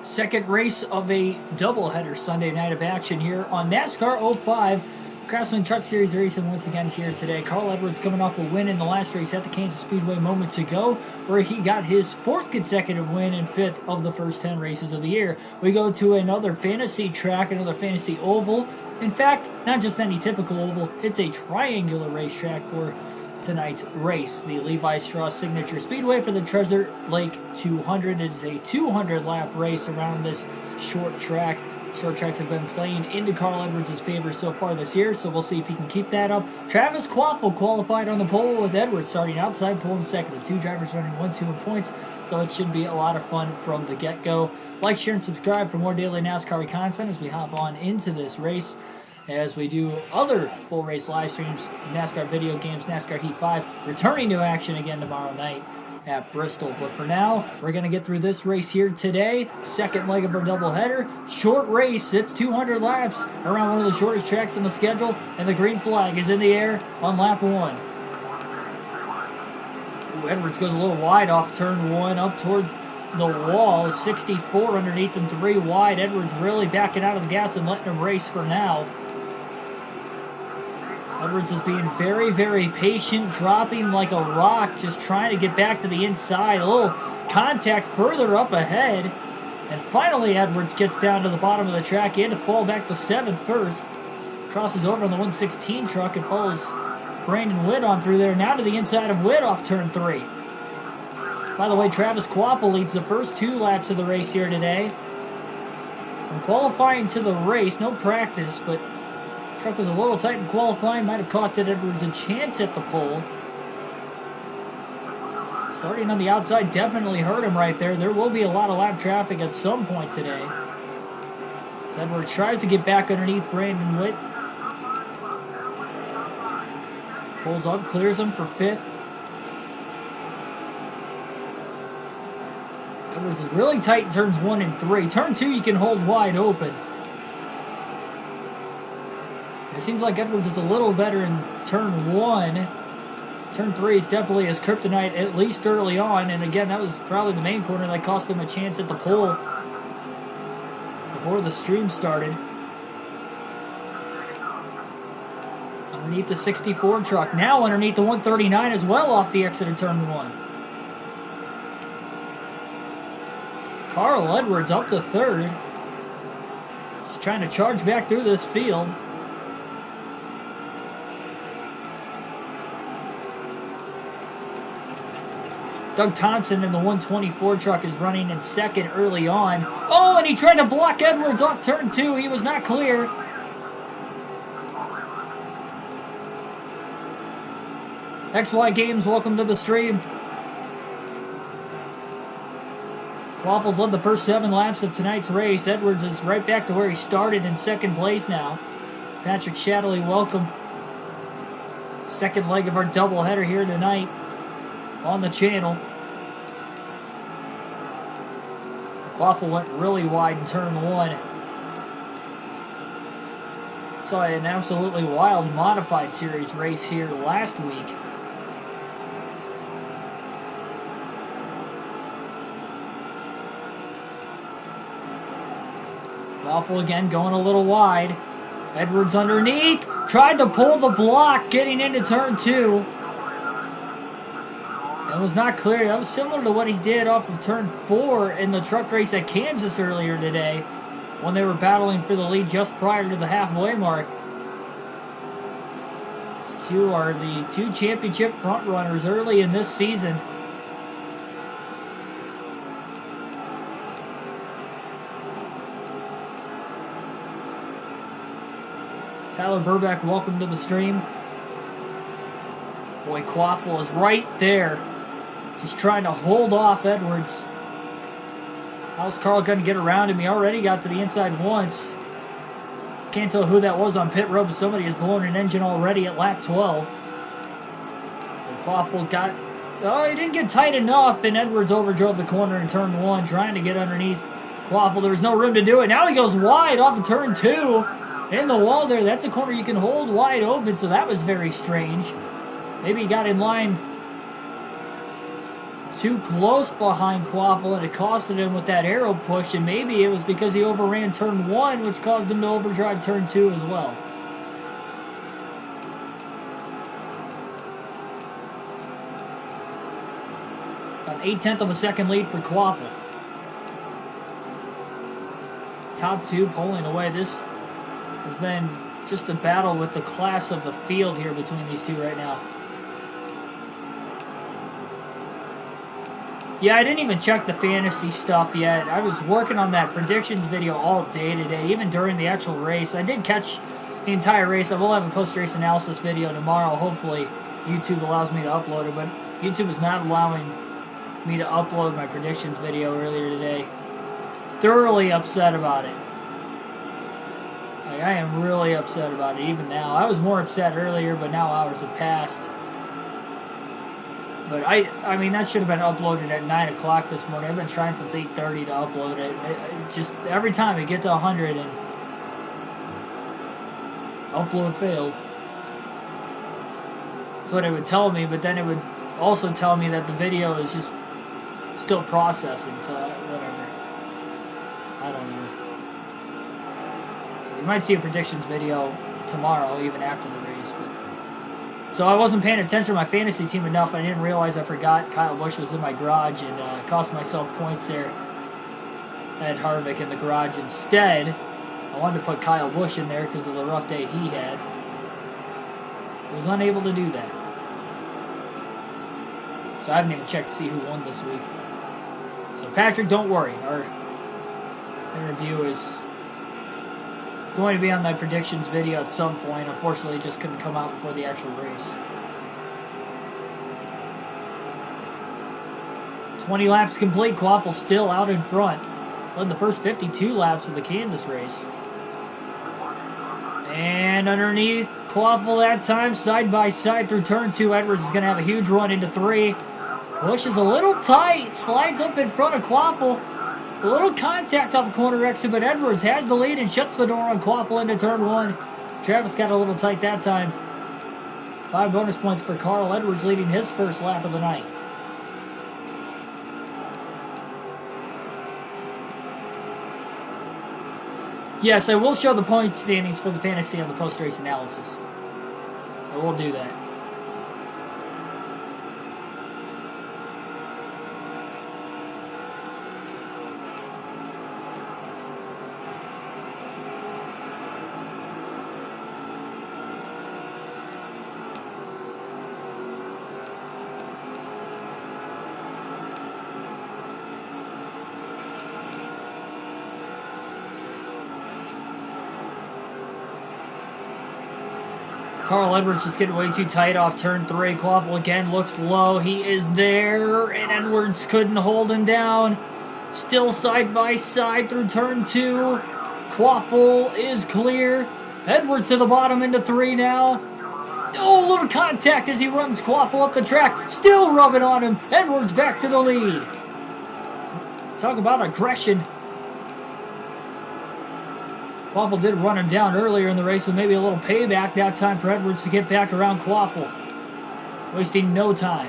Second race of a doubleheader Sunday night of action here on NASCAR 05. Craftsman Truck Series racing once again here today. Carl Edwards coming off a win in the last race at the Kansas Speedway moments ago, where he got his 4th consecutive win and 5th of the first 10 races of the year. We go to another fantasy track, another fantasy oval. In fact, not just any typical oval, it's a triangular racetrack for tonight's race. The Levi Straus Signature Speedway for the Treasure Lake 200. It is a 200-lap race around this short track. Short tracks have been playing into Carl Edwards' favor so far this year, so we'll see if he can keep that up. Travis Quaffle qualified on the pole with Edwards starting outside pole in second. The two drivers running 1-2 in points, so it should be a lot of fun from the get-go. Like, share, and subscribe for more daily NASCAR content as we hop on into this race. As we do other full race live streams, NASCAR video games, NASCAR Heat 5, returning to action again tomorrow night at Bristol. But for now, we're going to get through this race here today. Second leg of our doubleheader. Short race. It's 200 laps around one of the shortest tracks on the schedule. And the green flag is in the air on lap 1. Ooh, Edwards goes a little wide off turn 1 up towards the wall. 64 underneath and 3 wide. Edwards really backing out of the gas and letting him race for now. Edwards is being very, very patient, dropping like a rock, just trying to get back to the inside. A little contact further up ahead. And finally, Edwards gets down to the bottom of the track. He had to fall back to 7th first. Crosses over on the 116 truck and follows Brandon Witt on through there. Now to the inside of Witt off turn 3. By the way, Travis Quaffle leads the first 2 laps of the race here today. From qualifying to the race, no practice, but truck was a little tight in qualifying. Might have costed Edwards a chance at the pole. Starting on the outside definitely hurt him right there. There will be a lot of lap traffic at some point today. As Edwards tries to get back underneath Brandon Witt. Pulls up, clears him for 5th. Edwards is really tight in turns 1 and 3. Turn 2 you can hold wide open. It seems like Edwards is a little better in turn 1. Turn 3 is definitely his kryptonite, at least early on. And again, that was probably the main corner that cost him a chance at the pole before the stream started. Underneath the 64 truck. Now underneath the 139 as well off the exit of turn 1. Carl Edwards up to 3rd. Just trying to charge back through this field. Doug Thompson in the 124 truck is running in 2nd early on. Oh, and he tried to block Edwards off turn 2. He was not clear. XY Games, welcome to the stream. Quaffles led the first 7 laps of tonight's race. Edwards is right back to where he started in 2nd place now. Patrick Shadley, welcome. Second leg of our doubleheader here tonight on the channel. Quaffle went really wide in turn 1. Saw an absolutely wild modified series race here last week. Quaffle again going a little wide. Edwards underneath. Tried to pull the block getting into turn 2. It was not clear. That was similar to what he did off of turn 4 in the truck race at Kansas earlier today when they were battling for the lead just prior to the halfway mark. These two are the 2 championship front runners early in this season. Tyler Burback, welcome to the stream. Boy, Quaffle is right there. Just trying to hold off Edwards. How's Carl going to get around him? He already got to the inside once. Can't tell who that was on pit road, but somebody has blown an engine already at lap 12. And Quaffle got... Oh, he didn't get tight enough, and Edwards overdrove the corner in turn 1, trying to get underneath Quaffle. There was no room to do it. Now he goes wide off of turn 2. In the wall there. That's a corner you can hold wide open, so that was very strange. Maybe he got in line too close behind Quaffle, and it costed him with that arrow push, and maybe it was because he overran turn 1, which caused him to overdrive turn 2 as well. About 1/8 of a second lead for Quaffle. Top 2 pulling away. This has been just a battle with the class of the field here between these two right now. Yeah, I didn't even check the fantasy stuff yet. I was working on that predictions video all day today, even during the actual race. I did catch the entire race. I will have a post-race analysis video tomorrow. Hopefully, YouTube allows me to upload it, but YouTube is not allowing me to upload my predictions video earlier today. Thoroughly upset about it. Like, I am really upset about it, even now. I was more upset earlier, but now hours have passed. But I mean, that should have been uploaded at 9 o'clock this morning. I've been trying since 8:30 to upload it. It just, every time I get to 100 and upload failed. That's what it would tell me, but then it would also tell me that the video is just still processing, so whatever. I don't know. So you might see a predictions video tomorrow, even after the race, but... So I wasn't paying attention to my fantasy team enough. I didn't realize I forgot Kyle Busch was in my garage and cost myself points there. I had Harvick in the garage instead. I wanted to put Kyle Busch in there because of the rough day he had. I was unable to do that. So I haven't even checked to see who won this week. So Patrick, don't worry. Our interview is going to be on the predictions video at some point. Unfortunately, it just couldn't come out before the actual race. 20 laps complete. Quaffle still out in front. Led the first 52 laps of the Kansas race. And underneath Quaffle that time, side by side through turn 2. Edwards is going to have a huge run into 3. Push is a little tight. Slides up in front of Quaffle. A little contact off the corner exit, but Edwards has the lead and shuts the door on Quaffle into turn 1. Travis got a little tight that time. 5 bonus points for Carl Edwards, leading his first lap of the night. Yes, I will show the point standings for the fantasy on the post-race analysis. I will do that. Carl Edwards just getting way too tight off turn 3. Quaffle again looks low. He is there, and Edwards couldn't hold him down. Still side by side through turn 2. Quaffle is clear. Edwards to the bottom into 3 now. Oh, a little contact as he runs Quaffle up the track. Still rubbing on him. Edwards back to the lead. Talk about aggression. Quaffle did run him down earlier in the race, so maybe a little payback that time for Edwards to get back around Quaffle. Wasting no time.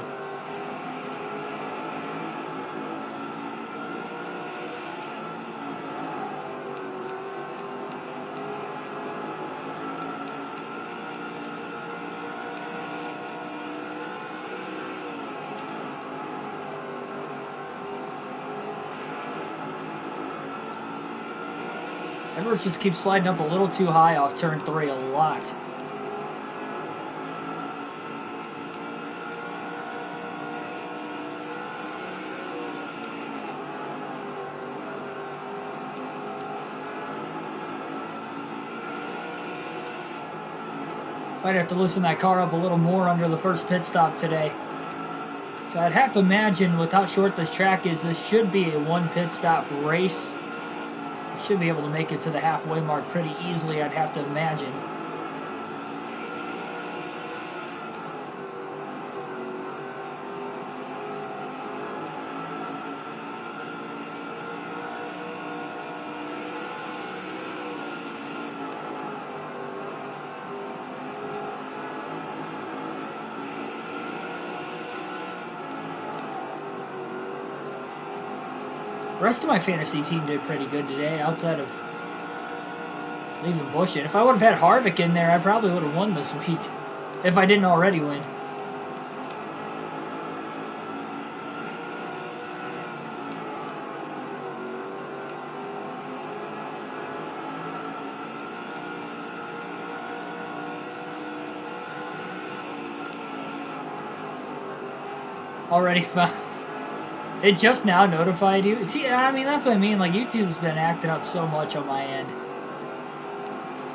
Edwards just keeps sliding up a little too high off turn 3, a lot. Might have to loosen that car up a little more under the first pit stop today. So I'd have to imagine with how short this track is, this should be a 1 pit stop race. Should be able to make it to the halfway mark pretty easily, I'd have to imagine. rest of my fantasy team did pretty good today, outside of leaving Bush in. If I would have had Harvick in there, I probably would have won this week, if I didn't already win. Already found. It just now notified you. See, I mean, that's what I mean. Like, YouTube's been acting up so much on my end.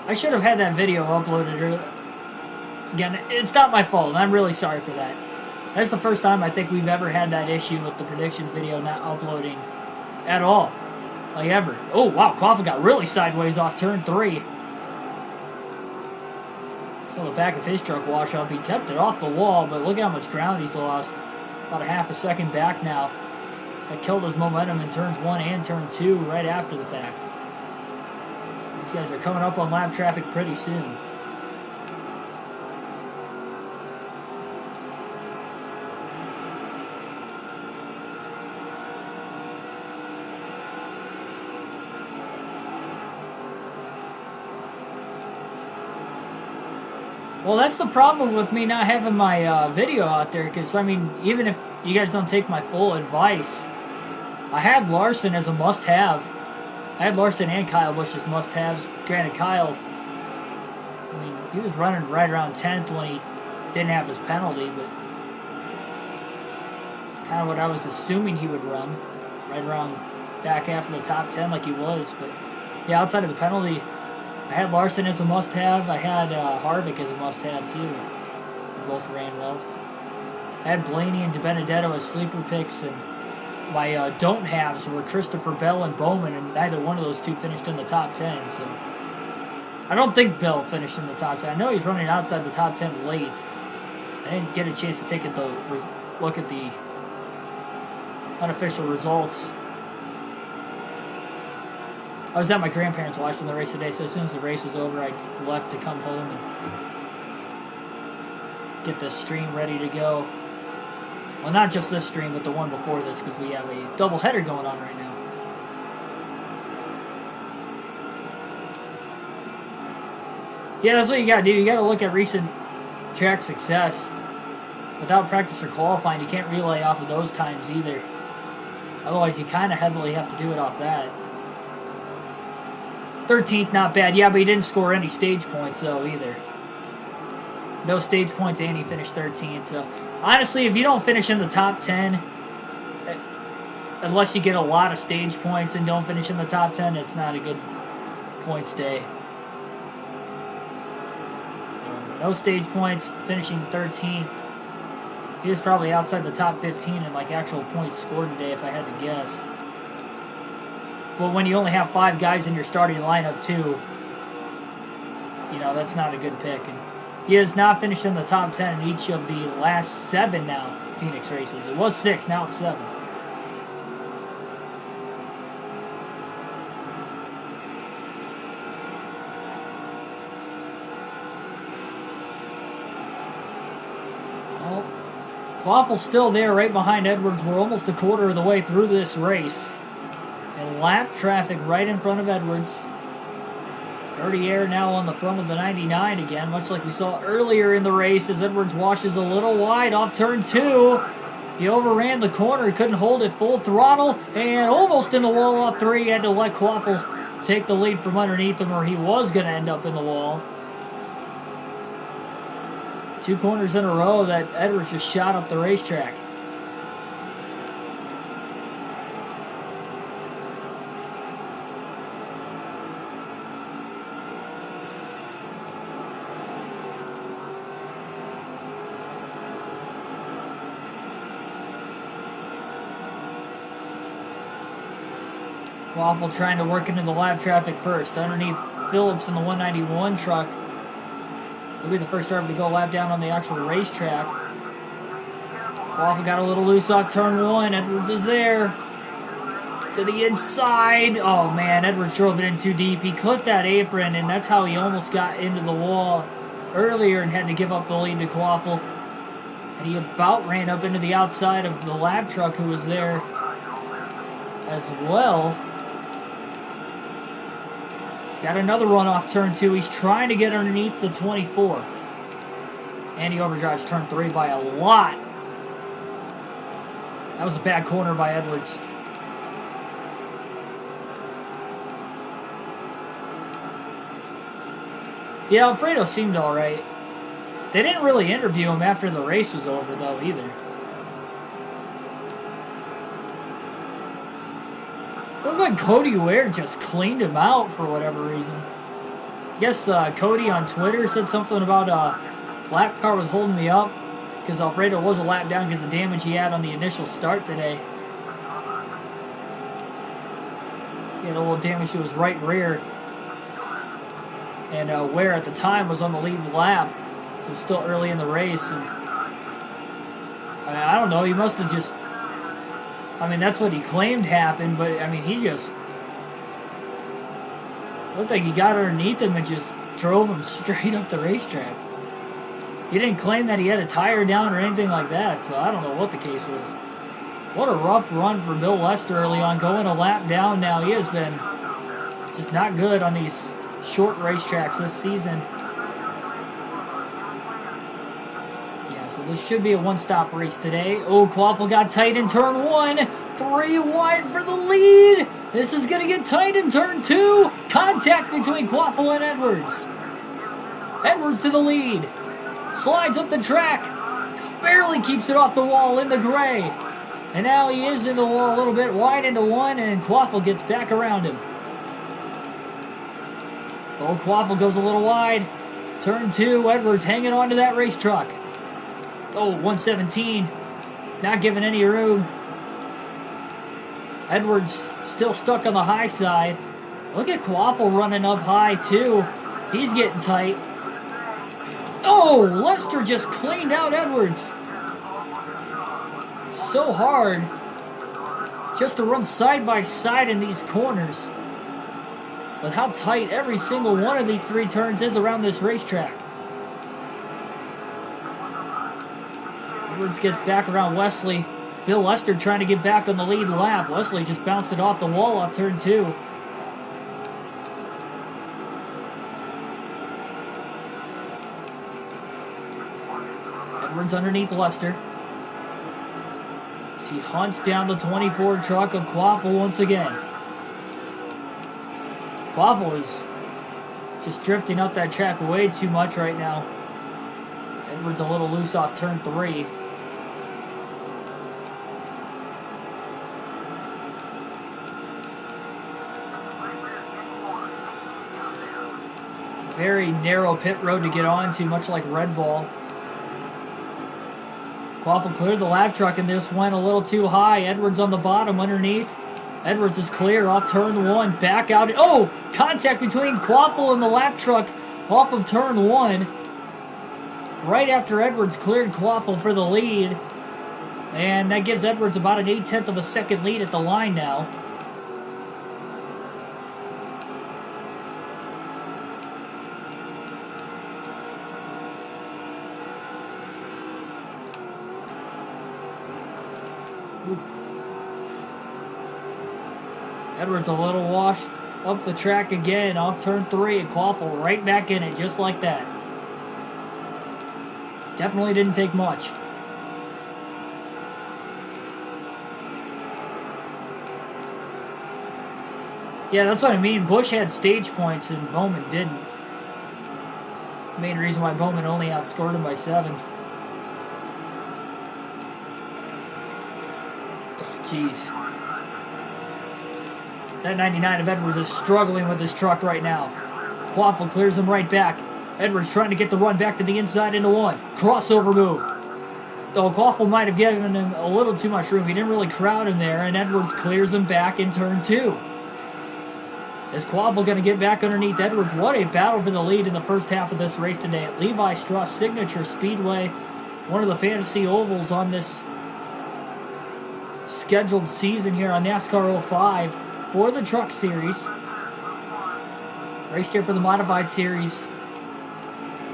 I should have had that video uploaded earlier. Again, it's not my fault, and I'm really sorry for that. That's the first time I think we've ever had that issue with the predictions video not uploading at all. Like, ever. Oh, wow, Coffin got really sideways off turn 3. Saw the back of his truck wash up. He kept it off the wall, but look how much ground he's lost. About a half a second back now. That killed his momentum in turns 1 and turn 2 right after the fact. These guys are coming up on lap traffic pretty soon. Well, that's the problem with me not having my video out there, because, I mean, even if you guys don't take my full advice, I had Larson as a must-have. I had Larson and Kyle Busch as must-haves. Granted, Kyle, I mean, he was running right around 10th when he didn't have his penalty, but kind of what I was assuming he would run, right around back half of the top 10 like he was. But, yeah, outside of the penalty, I had Larson as a must-have. I had Harvick as a must-have, too. They both ran well. I had Blaney and DiBenedetto as sleeper picks, and my don't-haves were Christopher Bell and Bowman, and neither one of those two finished in the top 10, so I don't think Bell finished in the top 10. I know he's running outside the top 10 late. I didn't get a chance to take a look at the unofficial results. I was at my grandparents' watching the race today, so as soon as the race was over, I left to come home and get the stream ready to go. Well, not just this stream, but the one before this, because we have a double header going on right now. Yeah, that's what you gotta do. You gotta look at recent track success. Without practice or qualifying, you can't relay off of those times either. Otherwise, you kind of heavily have to do it off that. 13th, not bad. Yeah, but he didn't score any stage points, though, either. No stage points, and he finished 13th. So, honestly, if you don't finish in the top 10, unless you get a lot of stage points and don't finish in the top 10, it's not a good points day. So, no stage points, finishing 13th. He was probably outside the top 15 in, like, actual points scored today, if I had to guess. But when you only have 5 guys in your starting lineup, too, you know, that's not a good pick. And he has not finished in the top 10 in each of the last 7 now Phoenix races. It was 6, now it's 7. Well, Quaffel's still there right behind Edwards. We're almost a quarter of the way through this race. And lap traffic right in front of Edwards. Dirty air now on the front of the 99 again, much like we saw earlier in the race as Edwards washes a little wide off turn 2. He overran the corner, couldn't hold it full throttle, and almost in the wall off 3. Had to let Quaffel take the lead from underneath him, or he was going to end up in the wall. 2 corners in a row that Edwards just shot up the racetrack. Quaffel trying to work into the lap traffic first. Underneath Phillips in the 191 truck. He'll be the first driver to go lap down on the actual racetrack. Quaffel got a little loose off turn 1. Edwards is there. To the inside. Oh, man. Edwards drove it in too deep. He clipped that apron, and that's how he almost got into the wall earlier and had to give up the lead to Quaffel. And he about ran up into the outside of the lap truck who was there. as well. He's got another run off turn 2. He's trying to get underneath the 24. And he overdrives turn 3 by a lot. That was a bad corner by Edwards. Yeah, Alfredo seemed all right. They didn't really interview him after the race was over, though, either. Looked like Cody Ware just cleaned him out for whatever reason. I guess Cody on Twitter said something about lap car was holding me up because Alfredo was a lap down because of the damage he had on the initial start today. He had a little damage to his right rear. And Ware at the time was on the lead lap, so still early in the race. And I don't know, he must have just... I mean, that's what he claimed happened, but I mean, he just... looked like he got underneath him and just drove him straight up the racetrack. He didn't claim that he had a tire down or anything like that, so I don't know what the case was. What a rough run for Bill Lester early on, going a lap down now. He has been just not good on these short racetracks this season. Yeah, so this should be a one-stop race today. Oh, Quaffle got tight in turn 1. 3 wide for the lead. This is going to get tight in turn 2. Contact between Quaffle and Edwards. Edwards to the lead. Slides up the track. Barely keeps it off the wall in the gray. And now he is in the wall a little bit wide into 1, and Quaffle gets back around him. Oh, Quaffle goes a little wide. Turn 2, Edwards hanging on to that race truck. Oh, 117. Not giving any room. Edwards still stuck on the high side. Look at Quaffle running up high, too. He's getting tight. Oh, Lester just cleaned out Edwards. So hard just to run side by side in these corners. With how tight every single one of these 3 turns is around this racetrack. Edwards gets back around Wesley. Bill Lester trying to get back on the lead lap. Wesley just bounced it off the wall off turn 2. Edwards underneath Lester. As he hunts down the 24 truck of Quaffle once again. Quaffle is just drifting up that track way too much right now. Edwards a little loose off turn 3. Very narrow pit road to get onto, much like Red Bull. Quaffle cleared the lap truck and this went a little too high. Edwards on the bottom underneath. Edwards is clear off turn 1. Back out. Oh! Contact between Quaffle and the lap truck off of turn 1. Right after Edwards cleared Quaffle for the lead. And that gives Edwards about an 0.8 of a second lead at the line now. Edwards a little washed up the track again off turn 3 and Quaffle right back in it just like that. Definitely didn't take much. Yeah, that's what I mean. Busch had stage points and Bowman didn't. Main reason why Bowman only outscored him by 7. Oh, jeez. That 99 of Edwards is struggling with his truck right now. Quaffle clears him right back. Edwards trying to get the run back to the inside into 1. Crossover move. Though Quaffle might have given him a little too much room. He didn't really crowd him there, and Edwards clears him back in turn 2. Is Quaffle going to get back underneath Edwards? What a battle for the lead in the first half of this race today at Levi Straus Signature Speedway. One of the fantasy ovals on this scheduled season here on NASCAR 05. For the Truck Series. Raced here for the Modified Series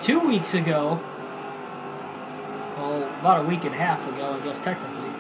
2 weeks ago. Well, about a week and a half ago, I guess, technically.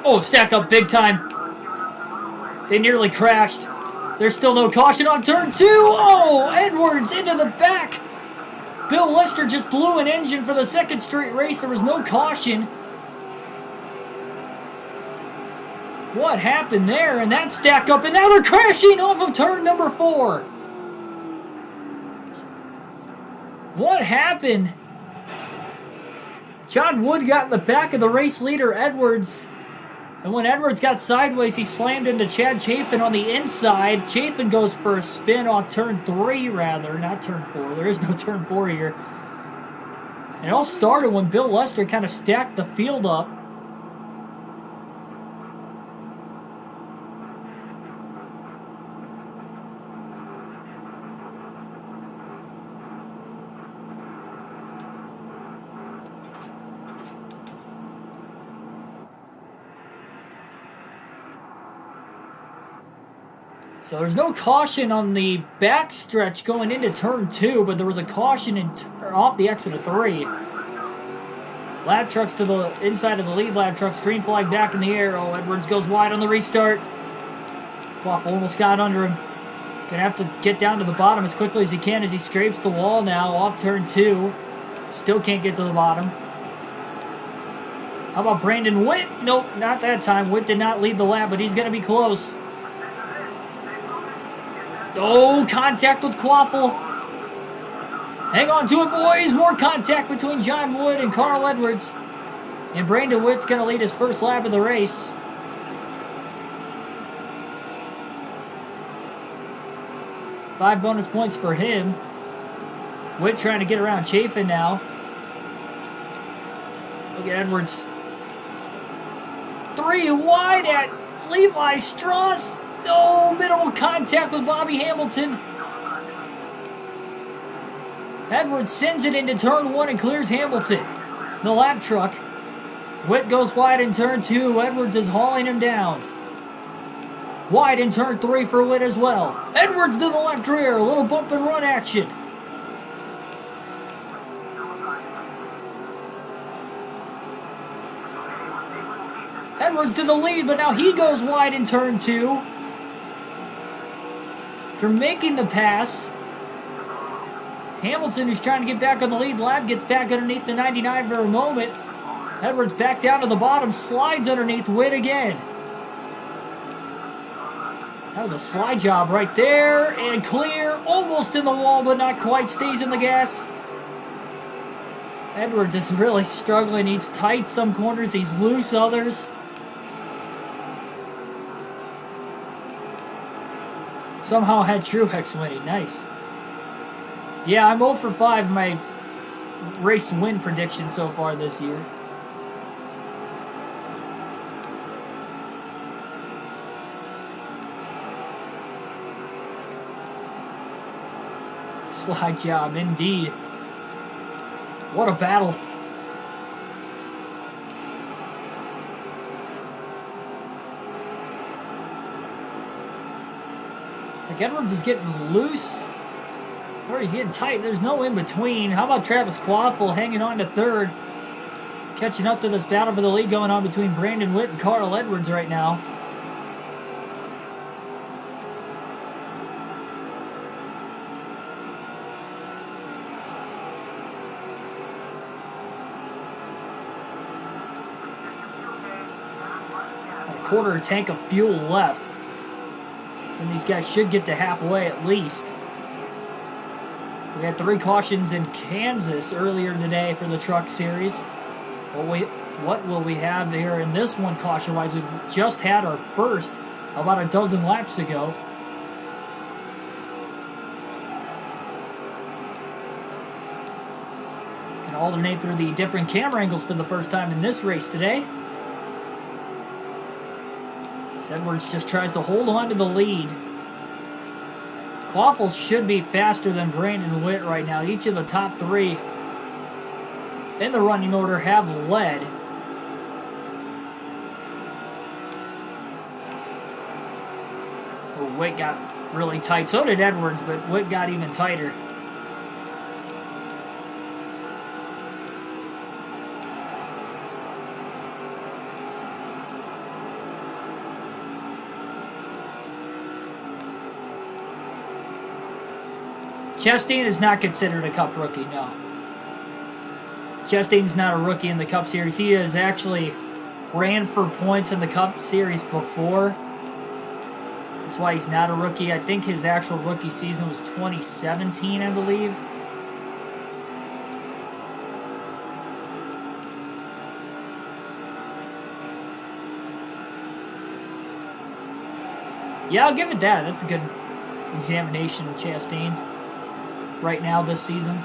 Oh, stack up big time. They nearly crashed. There's still no caution on turn 2. Oh, Edwards into the back. Bill Lister just blew an engine for the second straight race. There was no caution. What happened there? And that stacked up, and now they're crashing off of turn number 4. What happened? John Wood got in the back of the race leader, Edwards. And when Edwards got sideways, he slammed into Chad Chafin on the inside. Chafin goes for a spin off turn 3, rather. Not turn 4. There is no turn 4 here. And it all started when Bill Lester kind of stacked the field up. So there's no caution on the back stretch going into turn 2, but there was a caution off the exit of 3. Lab trucks to the inside of the lead lab truck. Stream flag back in the air. Oh, Edwards goes wide on the restart. Quaff almost got under him. Gonna have to get down to the bottom as quickly as he can as he scrapes the wall now off turn 2. Still can't get to the bottom. How about Brandon Witt? Nope, not that time. Witt did not lead the lap, but he's gonna be close. Oh, contact with Quaffle. Hang on to it, boys. More contact between John Wood and Carl Edwards. And Brandon Witt's going to lead his first lap of the race. Five bonus points for him. Witt trying to get around Chafin now. Look at Edwards. 3 wide at Levi Straus. Oh, minimal contact with Bobby Hamilton. Edwards sends it into turn 1 and clears Hamilton. The lap truck. Witt goes wide in turn 2. Edwards is hauling him down. Wide in turn 3 for Witt as well. Edwards to the left rear. A little bump and run action. Edwards to the lead, but now he goes wide in turn 2. For making the pass. Hamilton, who's trying to get back on the lead lap, gets back underneath the 99 for a moment. Edwards back down to the bottom, slides underneath Witt again. That was a slide job right there, and clear, almost in the wall, but not quite, stays in the gas. Edwards is really struggling. He's tight some corners, he's loose others. Somehow had Truex winning. Nice. Yeah, I'm 0 for 5 in my race win prediction so far this year. Slide job, indeed. What a battle. Like Edwards is getting loose, or he's getting tight. There's no in between. How about Travis Quaffle hanging on to third, catching up to this battle for the lead going on between Brandon Witt and Carl Edwards right now. A quarter tank of fuel left. And these guys should get to halfway at least. We had 3 cautions in Kansas earlier today for the Truck Series. What will we have here in this one caution-wise? We've just had our first about a dozen laps ago. And alternate through the different camera angles for the first time in this race today. Edwards just tries to hold on to the lead. Quaffle should be faster than Brandon Witt right now. Each of the top 3 in the running order have led. Oh, Witt got really tight. So did Edwards, but Witt got even tighter. Chastain is not considered a Cup rookie, no. Chastain's not a rookie in the Cup Series. He has actually ran for points in the Cup Series before. That's why he's not a rookie. I think his actual rookie season was 2017, I believe. Yeah, I'll give it that. That's a good examination of Chastain right now this season.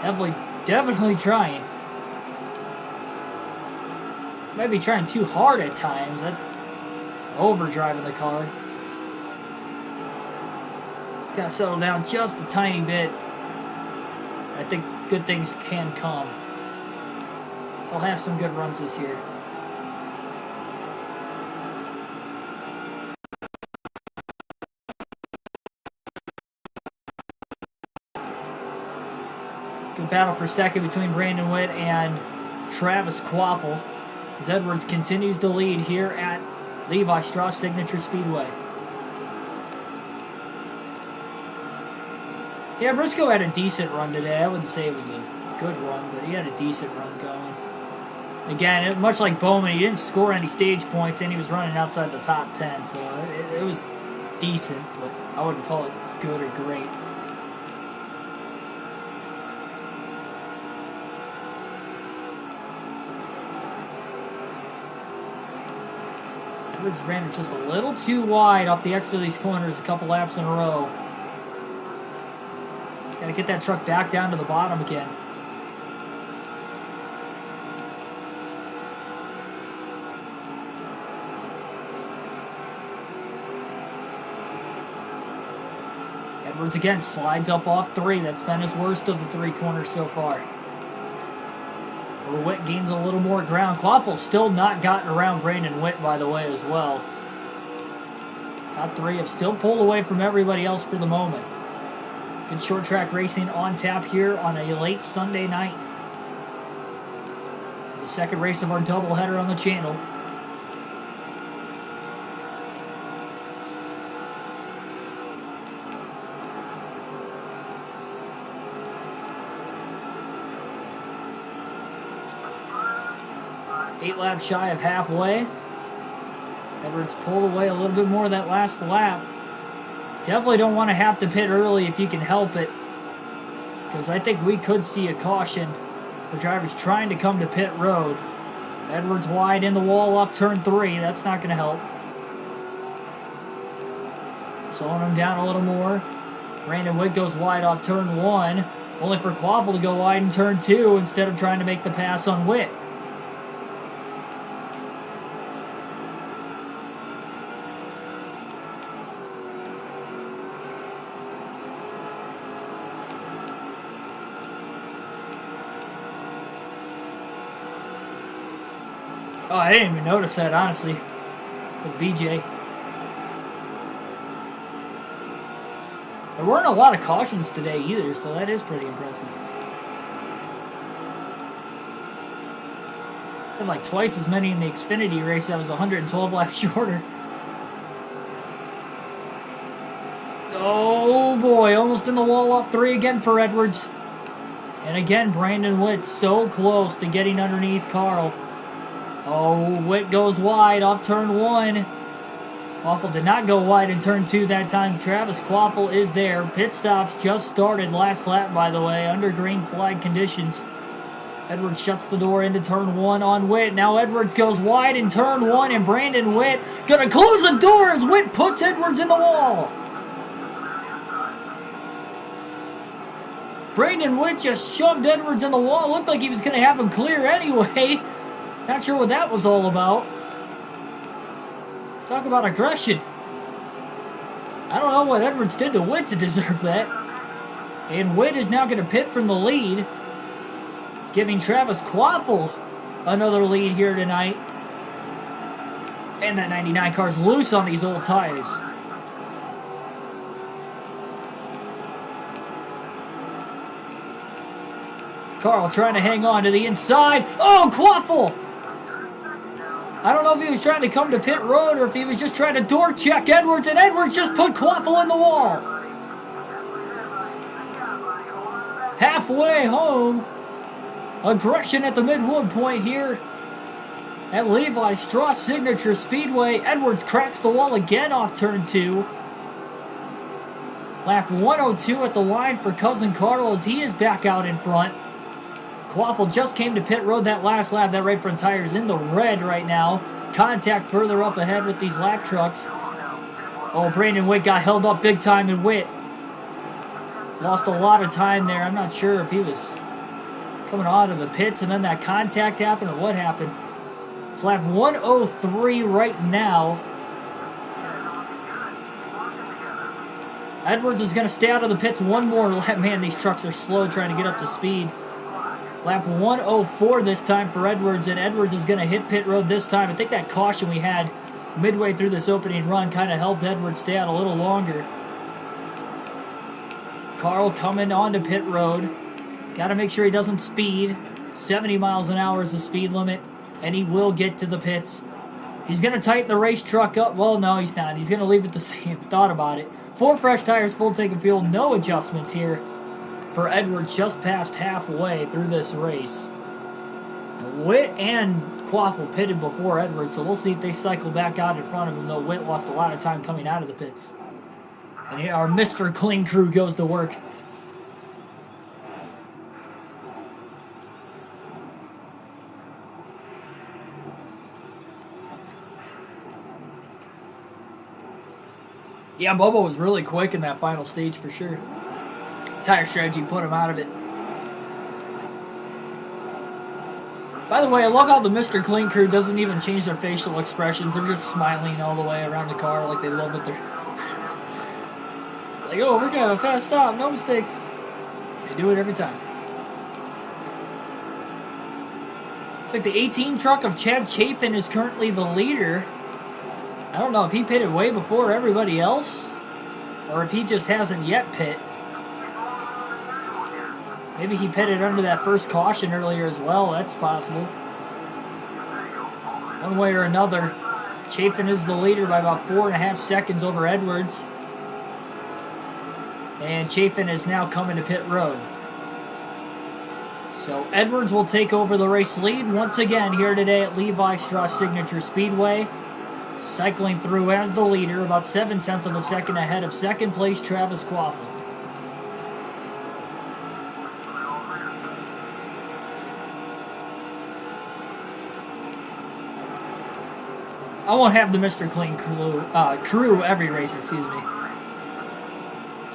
Definitely trying. Might be trying too hard at times. Overdriving the car. It's got to settle down just a tiny bit. I think good things can come. He'll have some good runs this year. Good battle for second between Brandon Witt and Travis Quaffle, as Edwards continues to lead here at Levi Straus Signature Speedway. Yeah, Briscoe had a decent run today. I wouldn't say it was a good run, but he had a decent run going. Again, much like Bowman, he didn't score any stage points, and he was running outside the top 10, so it was decent, but I wouldn't call it good or great. Edwards ran just a little too wide off the exit of these corners a couple laps in a row. Just got to get that truck back down to the bottom again. Edwards again slides up off 3. That's been his worst of the 3 corners so far. Witt gains a little more ground. Quaffle's still not gotten around Brandon Witt, by the way, as well. Top 3 have still pulled away from everybody else for the moment. Good short track racing on tap here on a late Sunday night. The second race of our doubleheader on the channel. Eight laps shy of halfway. Edwards pulled away a little bit more that last lap. Definitely don't want to have to pit early if you can help it, because I think we could see a caution for drivers trying to come to pit road. Edwards wide in the wall off turn 3. That's not going to help. Slowing him down a little more. Brandon Witt goes wide off turn 1, only for Quaffle to go wide in turn 2 instead of trying to make the pass on Witt. Oh, I didn't even notice that, honestly, with BJ. There weren't a lot of cautions today either, so that is pretty impressive. I had like twice as many in the Xfinity race. That was 112 laps shorter. Oh boy, almost in the wall off 3 again for Edwards. And again, Brandon Witt so close to getting underneath Carl. Oh, Witt goes wide off turn 1. Quaffle did not go wide in turn 2 that time. Travis Quaffle is there. Pit stops just started last lap, by the way, under green flag conditions. Edwards shuts the door into turn 1 on Witt. Now Edwards goes wide in turn 1, and Brandon Witt gonna close the door as Witt puts Edwards in the wall. Brandon Witt just shoved Edwards in the wall. Looked like he was gonna have him clear anyway. Not sure what that was all about. Talk about aggression. I don't know what Edwards did to Witt to deserve that. And Witt is now going to pit from the lead, giving Travis Quaffle another lead here tonight. And that 99 car's loose on these old tires. Carl trying to hang on to the inside. Oh, Quaffle! I don't know if he was trying to come to pit road or if he was just trying to door check Edwards, and Edwards just put Quaffle in the wall. halfway home. Aggression at the midwood point here at Levi. Straus Signature Speedway. Edwards cracks the wall again off turn 2. Lap 102 at the line for Cousin Carlos. He is back out in front. Quaffle just came to pit road that last lap. That right front tire is in the red right now. Contact further up ahead with these lap trucks. Oh, Brandon Witt got held up big time, and Witt lost a lot of time there. I'm not sure if he was coming out of the pits and then that contact happened or what happened. It's lap 103 right now. Edwards is going to stay out of the pits one more lap. Man, these trucks are slow trying to get up to speed. Lap 104 this time for Edwards, and Edwards is going to hit pit road this time. I think that caution we had midway through this opening run kind of helped Edwards stay out a little longer. Carl coming onto pit road. Got to make sure he doesn't speed. 70 miles an hour is the speed limit, and he will get to the pits. He's going to tighten the race truck up. Well, no, he's not. He's going to leave it the same. Thought about it. 4 fresh tires, full tank of fuel. No adjustments here for Edwards just past halfway through this race. Witt and Quaffle pitted before Edwards, so we'll see if they cycle back out in front of him, though Witt lost a lot of time coming out of the pits. And here our Mr. Clean crew goes to work. Yeah, Bobo was really quick in that final stage for sure. Tire strategy put him out of it. By the way, I love how the Mr. Clean crew doesn't even change their facial expressions. They're just smiling all the way around the car like they love it. It's like, oh, we're going to have a fast stop. No mistakes. They do it every time. It's like the 18 truck of Chad Chafin is currently the leader. I don't know if he pitted way before everybody else or if he just hasn't yet pit. Maybe he pitted under that first caution earlier as well. That's possible. One way or another, Chafin is the leader by about 4.5 seconds over Edwards. And Chafin is now coming to pit road. So Edwards will take over the race lead once again here today at Levi Straus Signature Speedway. Cycling through as the leader, about 0.7 of a second ahead of second place Travis Quaffle. I won't have the Mr. Clean crew every race, excuse me.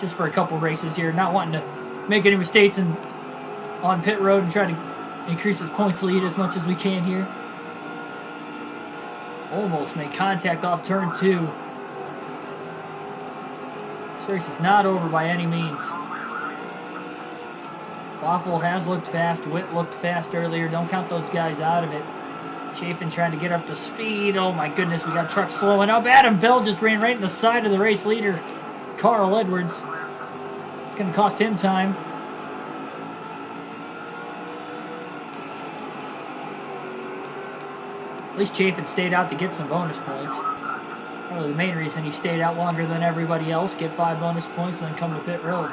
Just for a couple races here. Not wanting to make any mistakes on pit road and try to increase his points lead as much as we can here. Almost made contact off turn 2. This race is not over by any means. Quaffle has looked fast. Witt looked fast earlier. Don't count those guys out of it. Chafin trying to get up to speed. Oh my goodness, we got trucks slowing up. Adam Bell just ran right in the side of the race leader, Carl Edwards. It's going to cost him time. At least Chafin stayed out to get some bonus points. Probably the main reason he stayed out longer than everybody else. Get 5 bonus points and then come to pit road.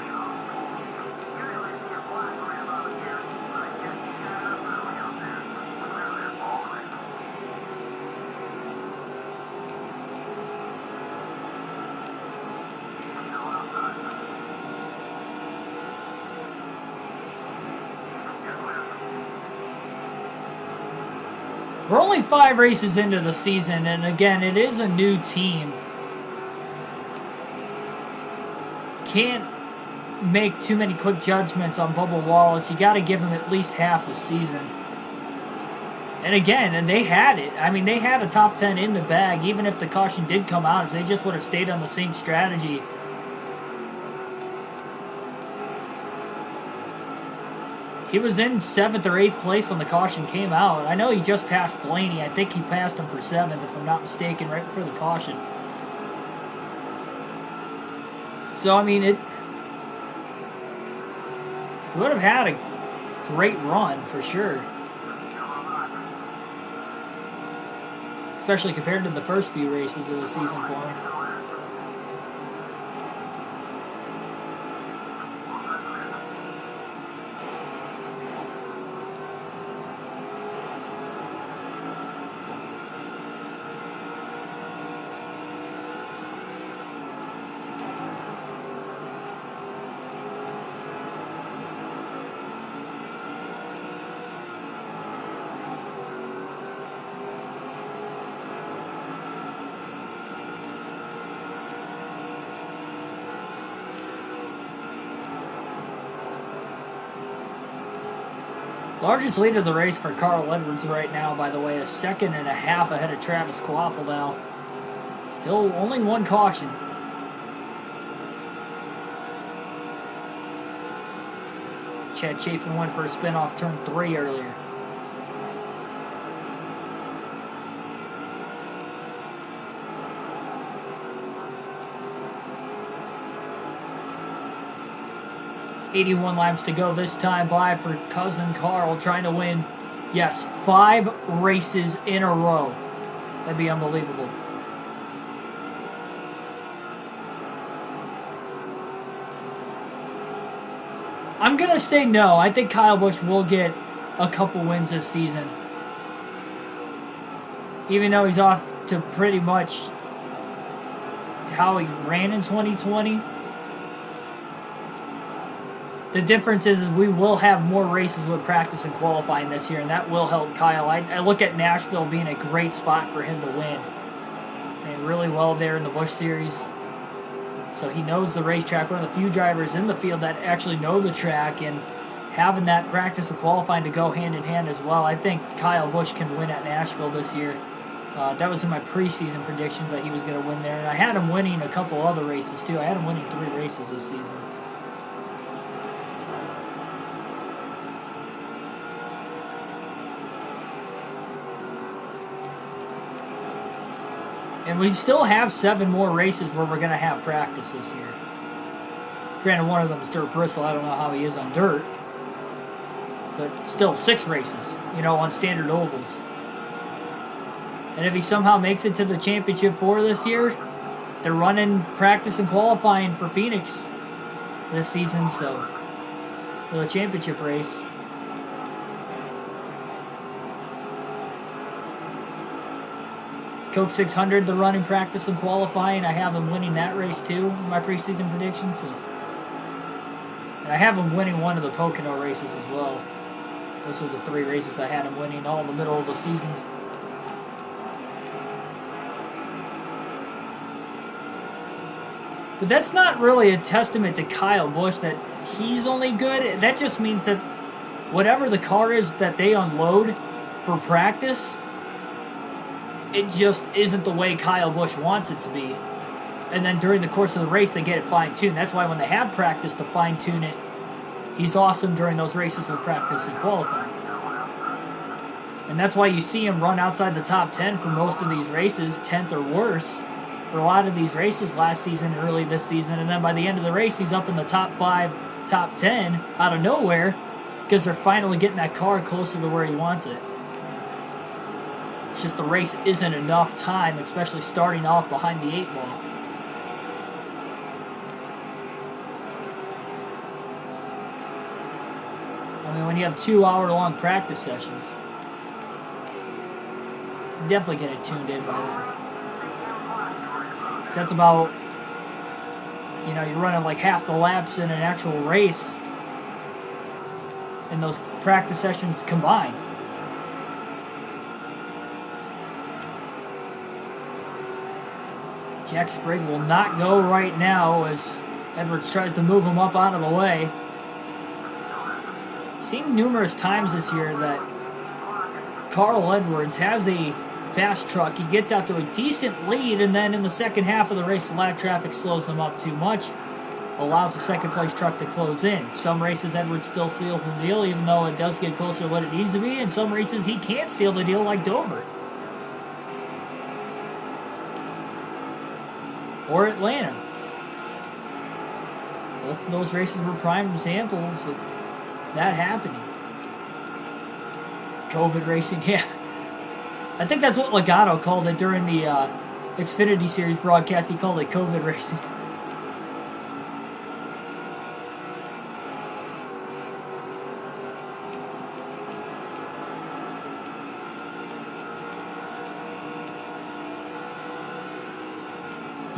We're only 5 races into the season, and again, it is a new team. Can't make too many quick judgments on Bubba Wallace. You got to give him at least half a season. And again, and they had it. I mean, they had a top 10 in the bag, even if the caution did come out. If they just would have stayed on the same strategy. He was in 7th or 8th place when the caution came out. I know he just passed Blaney. I think he passed him for 7th, if I'm not mistaken, right before the caution. So, I mean, it would have had a great run, for sure. Especially compared to the first few races of the season for him. Largest lead of the race for Carl Edwards right now, by the way, a second and a half ahead of Travis Quaffle now. Still only one caution. Chad Chafin went for a spin off turn 3 earlier. .81 laps to go this time by for cousin Carl, trying to win, yes, 5 races in a row. That'd be unbelievable. I'm going to say no. I think Kyle Busch will get a couple wins this season. Even though he's off to pretty much how he ran in 2020. The difference is we will have more races with practice and qualifying this year, and that will help Kyle. I look at Nashville being a great spot for him to win. Ran really well there in the Busch Series. So he knows the racetrack, one of the few drivers in the field that actually know the track, and having that practice and qualifying to go hand in hand as well. I think Kyle Busch can win at Nashville this year. That was in my preseason predictions that he was going to win there. And I had him winning a couple other races too. I had him winning 3 races this season. And we still have 7 more races where we're going to have practice this year. Granted, one of them is dirt Bristol. I don't know how he is on dirt. But still, 6 races, on standard ovals. And if he somehow makes it to the championship 4 this year, they're running practice and qualifying for Phoenix this season, so for the championship race. Coke 600, they're running practice and qualifying. I have him winning that race too in my preseason predictions. And I have him winning one of the Pocono races as well. Those were the 3 races I had him winning all in the middle of the season. But that's not really a testament to Kyle Busch that he's only good. That just means that whatever the car is that they unload for practice, it just isn't the way Kyle Busch wants it to be. And then during the course of the race, they get it fine-tuned. That's why when they have practice to fine-tune it, he's awesome during those races with practice and qualifying. And that's why you see him run outside the top 10 for most of these races, 10th or worse, for a lot of these races last season, early this season. And then by the end of the race, he's up in the top 5, top 10 out of nowhere because they're finally getting that car closer to where he wants it. It's just the race isn't enough time, especially starting off behind the 8 ball. I mean, when you have 2-hour-long practice sessions, you definitely get it tuned in by then. So that's about, you're running like half the laps in an actual race in those practice sessions combined. Jack Sprague will not go right now as Edwards tries to move him up out of the way. Seen numerous times this year that Carl Edwards has a fast truck. He gets out to a decent lead, and then in the second half of the race, the lap traffic slows him up too much, allows the second place truck to close in. Some races, Edwards still seals the deal, even though it does get closer to what it needs to be. In some races, he can't seal the deal like Dover or Atlanta. Both of those races were prime examples of that happening. COVID racing, yeah. I think that's what Legato called it during the Xfinity Series broadcast. He called it COVID racing.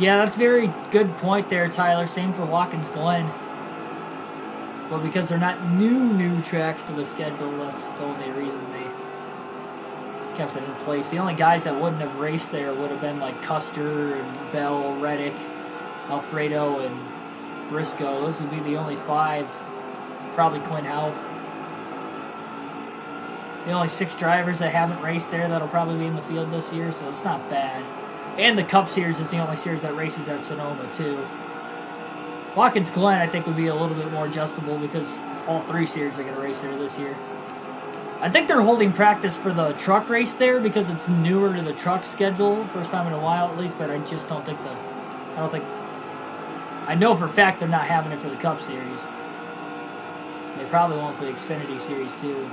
Yeah, that's a very good point there, Tyler. Same for Watkins Glen. Well, because they're not new tracks to the schedule, that's the only reason they kept it in place. The only guys that wouldn't have raced there would have been like Custer and Bell, Reddick, Alfredo, and Briscoe. Those would be the only 5. Probably Quinn Alf. The only 6 drivers that haven't raced there that'll probably be in the field this year, so it's not bad. And the Cup Series is the only series that races at Sonoma, too. Watkins Glen, I think, would be a little bit more adjustable because all 3 series are going to race there this year. I think they're holding practice for the truck race there because it's newer to the truck schedule, first time in a while at least, but I just don't think I know for a fact they're not having it for the Cup Series. They probably won't for the Xfinity Series, too.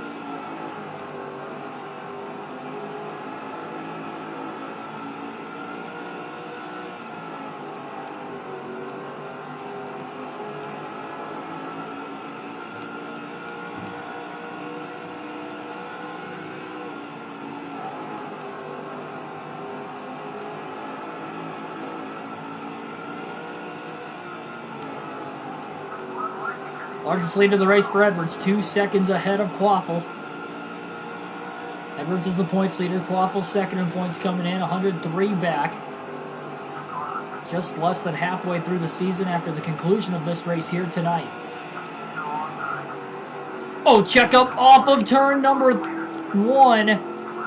Largest lead of the race for Edwards, 2 seconds ahead of Quaffle. Edwards is the points leader. Quaffle's second in points coming in, 103 back. Just less than halfway through the season after the conclusion of this race here tonight. Oh, check up off of turn number 1.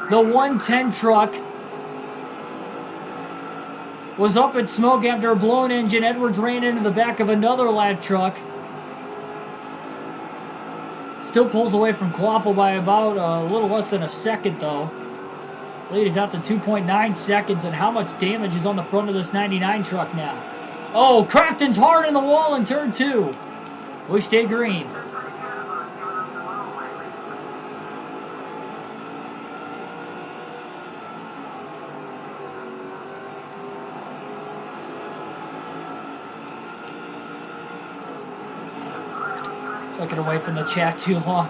The 110 truck was up in smoke after a blown engine. Edwards ran into the back of another lap truck. Still pulls away from Quaffle by about a little less than a second, though. Lead is out to 2.9 seconds, and how much damage is on the front of this 99 truck now? Oh, Crafton's hard in the wall in turn 2. We stay green. Took it away from the chat too long.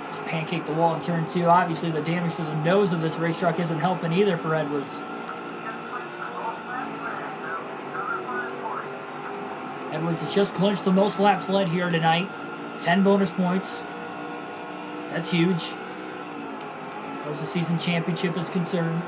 Just pancaked the wall in turn 2. Obviously, the damage to the nose of this race truck isn't helping either for Edwards. Edwards has just clinched the most laps led here tonight. 10 bonus points. That's huge. As far as the season championship is concerned.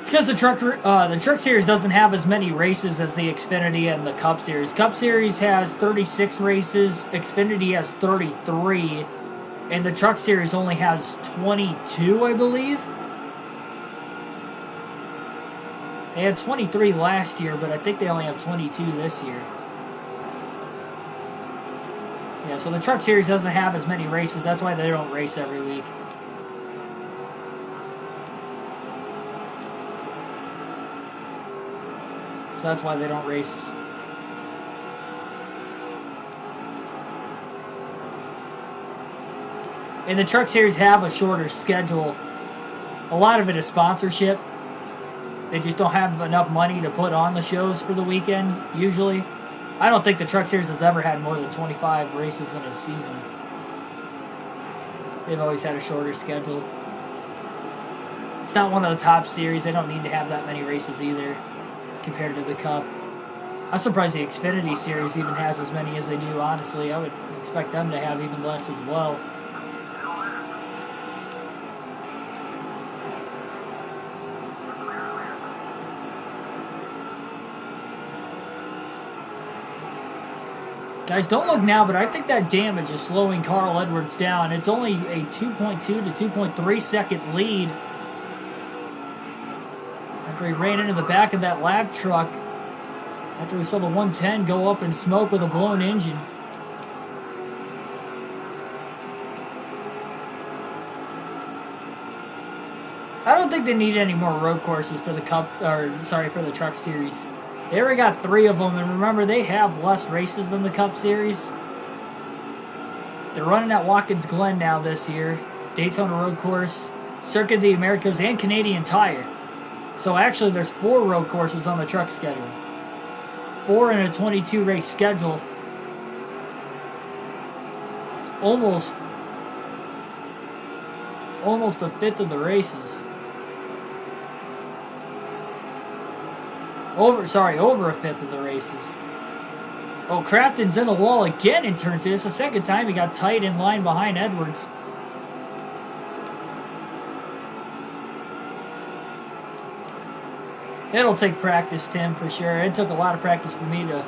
It's because the Truck Series doesn't have as many races as the Xfinity and the Cup Series. Cup Series has 36 races, Xfinity has 33, and the Truck Series only has 22, I believe. They had 23 last year, but I think they only have 22 this year. Yeah, so the Truck Series doesn't have as many races. That's why they don't race every week. So that's why they don't race. And the Truck Series have a shorter schedule. A lot of it is sponsorship. They just don't have enough money to put on the shows for the weekend, usually. I don't think the Truck Series has ever had more than 25 races in a season. They've always had a shorter schedule. It's not one of the top series. They don't need to have that many races either, compared to the Cup. I'm surprised the Xfinity Series even has as many as they do, honestly. I would expect them to have even less as well. Guys, don't look now, but I think that damage is slowing Carl Edwards down. It's only a 2.2 to 2.3 second lead after he ran into the back of that lab truck, after we saw the 110 go up in smoke with a blown engine. I don't think they need any more road courses for the for the Truck Series. They already got 3 of them, and remember, they have less races than the Cup Series. They're running at Watkins Glen now this year, Daytona Road Course, Circuit of the Americas, and Canadian Tire. So actually, there's 4 road courses on the truck schedule. 4 in a 22-race schedule. It's almost a fifth of the races. Over a fifth of the races. Oh, Crafton's in the wall again in turn 2. It's the second time he got tight in line behind Edwards. It'll take practice, Tim, for sure. It took a lot of practice for me to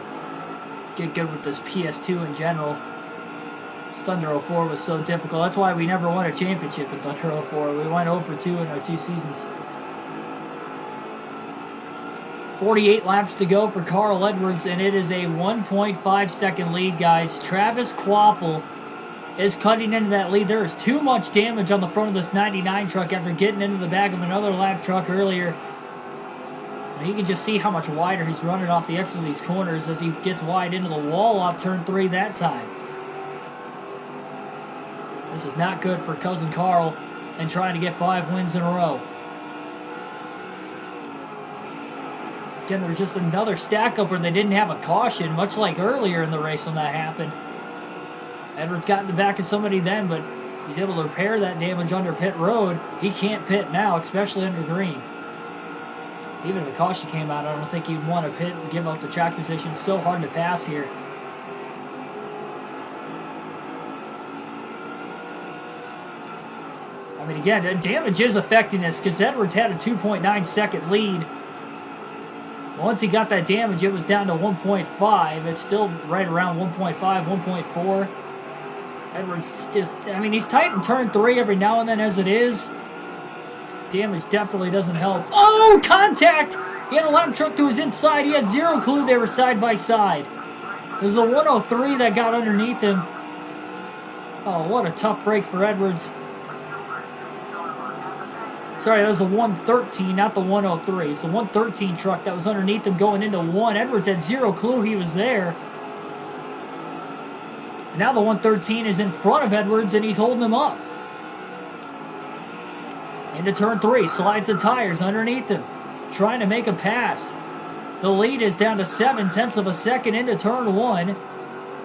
get good with this PS2 in general. This Thunder 04 was so difficult. That's why we never won a championship in Thunder 04. We went 0 for 2 in our 2 seasons. 48 laps to go for Carl Edwards, and it is a 1.5 second lead, guys. Travis Quaffle is cutting into that lead. There is too much damage on the front of this 99 truck after getting into the back of another lap truck earlier. And you can just see how much wider he's running off the exit of these corners as he gets wide into the wall off turn 3 that time. This is not good for Cousin Carl and trying to get 5 wins in a row. Again, there's just another stack up where they didn't have a caution, much like earlier in the race when that happened. Edwards got in the back of somebody then, but he's able to repair that damage under pit road. He can't pit now, especially under green. Even if a caution came out, I don't think he'd want to pit and give up the track position. So hard to pass here. I mean, again, the damage is affecting this because Edwards had a 2.9 second lead. Once he got that damage, it was down to 1.5. It's still right around 1.5, 1.4. Edwards just, I mean, he's tight in turn 3 every now and then as it is. Damage definitely doesn't help. Oh, contact! He had a lap truck to his inside. He had zero clue they were side by side. It was the 103 that got underneath him. Oh, what a tough break for Edwards. Sorry, that was the 113, not the 103. It's the 113 truck that was underneath him going into 1. Edwards had zero clue he was there. And now the 113 is in front of Edwards, and he's holding him up. Into turn 3, slides the tires underneath him, trying to make a pass. The lead is down to 0.7 of a second into turn 1.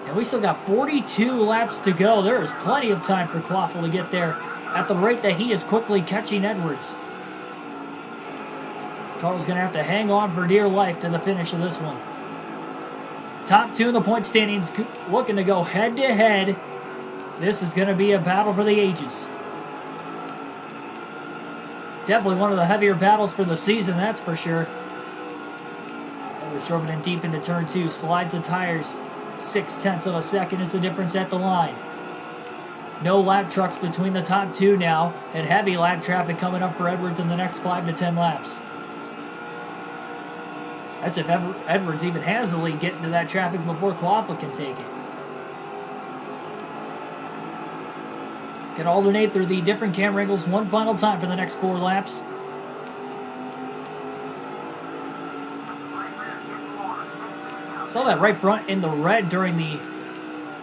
And we still got 42 laps to go. There is plenty of time for Quaffle to get there at the rate that he is quickly catching Edwards. Carl's going to have to hang on for dear life to the finish of this one. Top 2 in the point standings looking to go head-to-head. This is going to be a battle for the ages. Definitely one of the heavier battles for the season, that's for sure. Edwards drove it in deep into turn 2, slides the tires. 0.6 of a second is the difference at the line. No lap trucks between the top 2 now, and heavy lap traffic coming up for Edwards in the next 5 to 10 laps. That's if Edwards even has the lead getting to that traffic before Quaffle can take it. Can alternate through the different camera angles one final time for the next 4 laps. Saw that right front in the red during the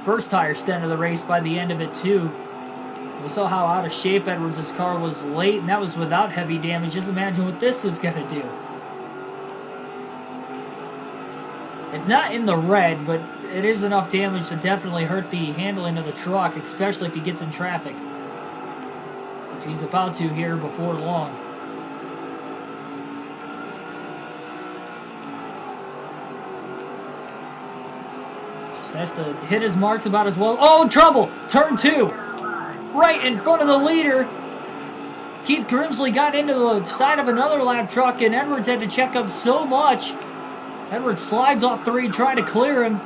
first tire stint of the race by the end of it too. We saw how out of shape Edwards' car was late, and that was without heavy damage. Just imagine what this is going to do. It's not in the red, but it is enough damage to definitely hurt the handling of the truck, especially if he gets in traffic, which he's about to here before long. Just has to hit his marks about as well. Oh, trouble! Turn 2! Right in front of the leader. Keith Grimsley got into the side of another lap truck, and Edwards had to check up so much. Edwards slides off 3, trying to clear him.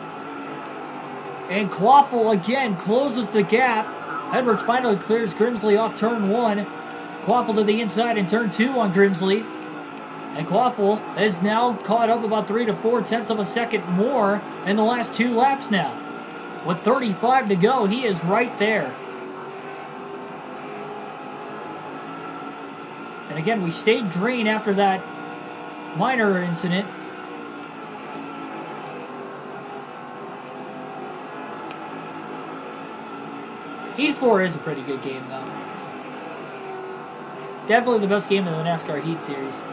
And Quaffle again closes the gap. Edwards finally clears Grimsley off turn 1. Quaffle to the inside in turn 2 on Grimsley. And Quaffle is now caught up about 3 to 4 of a second more in the last 2 laps now. With 35 to go, he is right there. And again, we stayed green after that minor incident. Heat 4 is a pretty good game, though. Definitely the best game in the NASCAR Heat Series.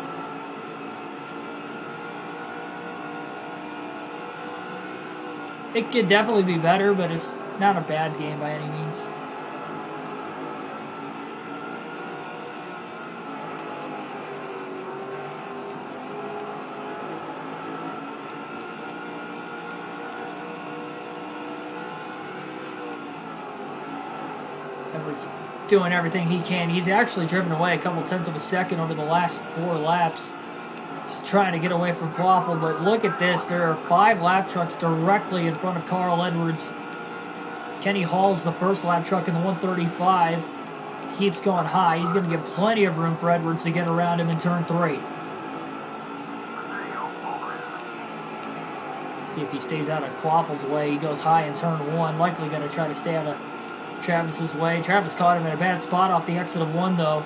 It could definitely be better, but it's not a bad game by any means. Edwards doing everything he can. He's actually driven away a couple tenths of a second over the last 4 laps. Just trying to get away from Quaffle, but look at this. There are 5 lap trucks directly in front of Carl Edwards. Kenny Hall's the first lap truck in the 135. Keeps going high. He's going to give plenty of room for Edwards to get around him in turn 3. See if he stays out of Quaffle's way. He goes high in turn 1. Likely going to try to stay out of Travis's way. Travis caught him in a bad spot off the exit of 1, though.